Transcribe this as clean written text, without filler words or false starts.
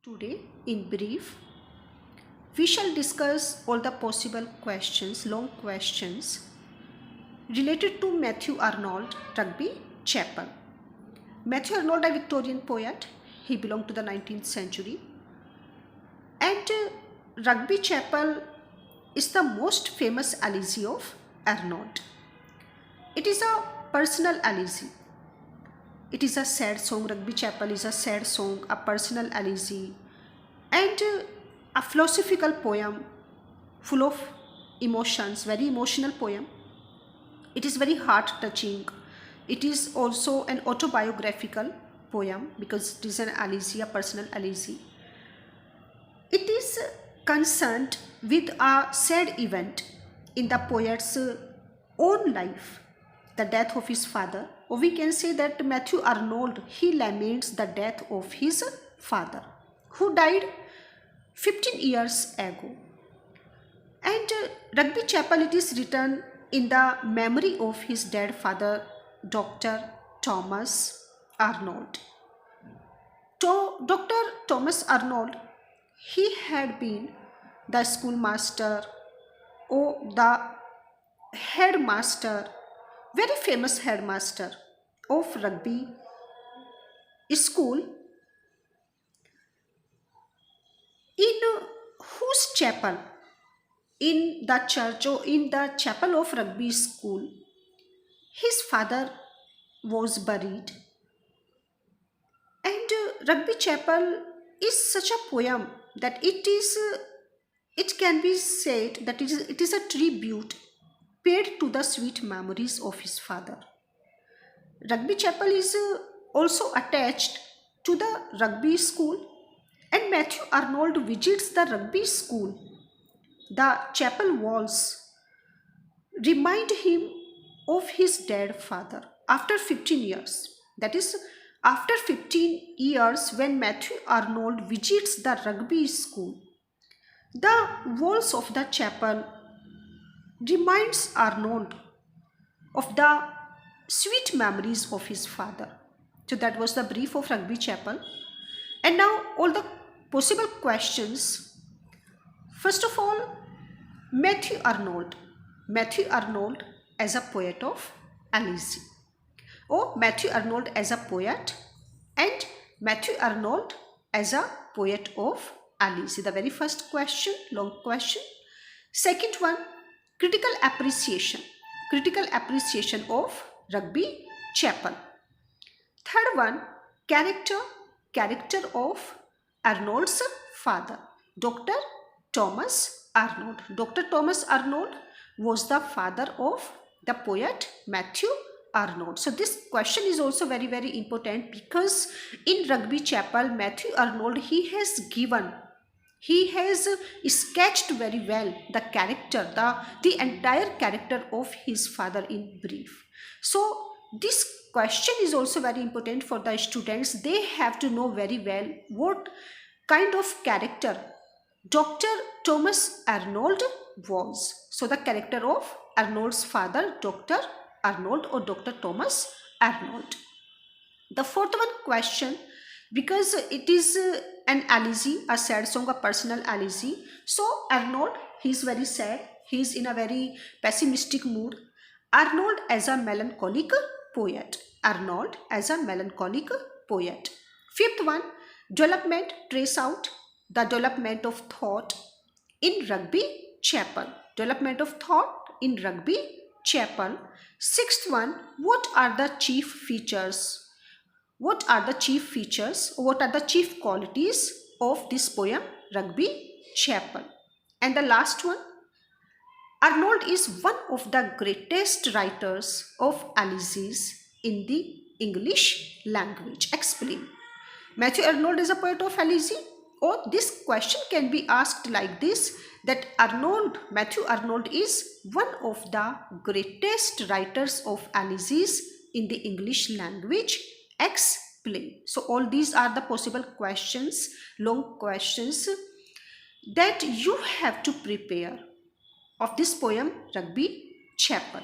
Today, in brief, we shall discuss all the possible questions, long questions related to Matthew Arnold Rugby Chapel. Matthew Arnold, a Victorian poet, he belonged to the 19th century. And Rugby Chapel is the most famous elegy of Arnold. It is a personal elegy. It is a sad song. Rugby Chapel is a sad song, a personal elegy, and a philosophical poem full of emotions, very emotional poem. It is very heart-touching. It is also an autobiographical poem because it is an elegy, a personal elegy. It is concerned with a sad event in the poet's own life, the death of his father. Or we can say that Matthew Arnold, he laments the death of his father, who died 15 years ago. And Rugby Chapel, it is written in the memory of his dead father, Dr. Thomas Arnold. Dr. Thomas Arnold, he had been the schoolmaster or the headmaster, very famous headmaster of Rugby school, in whose chapel, in the church or in the chapel of Rugby school, his father was buried. And Rugby Chapel is such a poem that it can be said that it is a tribute paid to the sweet memories of his father. Rugby Chapel is also attached to the Rugby school, and Matthew Arnold visits the Rugby school. The chapel walls remind him of his dead father after 15 years. That is, after 15 years when Matthew Arnold visits the Rugby school, the walls of the chapel reminds Arnold of the sweet memories of his father. So that was the brief of Rugby Chapel. And now all the possible questions. First of all, Matthew Arnold as a poet of elegy, or Matthew Arnold as a poet, and Matthew Arnold as a poet of elegy. The very first question, long question. Second one, critical appreciation of Rugby Chapel. Third one, character of Arnold's father, Dr. Thomas Arnold. Dr. Thomas Arnold was the father of the poet Matthew Arnold. So this question is also very, very important because in Rugby Chapel, Matthew Arnold, he has sketched very well the character, the entire character of his father in brief. So this question is also very important for the students. They have to know very well what kind of character Dr. Thomas Arnold was. So the character of Arnold's father, Dr. Arnold or Dr. Thomas Arnold. The fourth one question, because it is an elegy, a sad song, a personal elegy. So Arnold, he is very sad. He is in a very pessimistic mood. Arnold as a melancholic poet. Arnold as a melancholic poet. Fifth one, development, trace out the development of thought in Rugby Chapel. Development of thought in Rugby Chapel. Sixth one, what are the chief features? What are the chief qualities of this poem, Rugby Chapel? And the last one, Arnold is one of the greatest writers of elegies in the English language. Explain. Matthew Arnold is a poet of elegy, or this question can be asked like this, that Matthew Arnold is one of the greatest writers of elegies in the English language. Explain. So all these are the possible questions, long questions that you have to prepare of this poem, Rugby Chapel.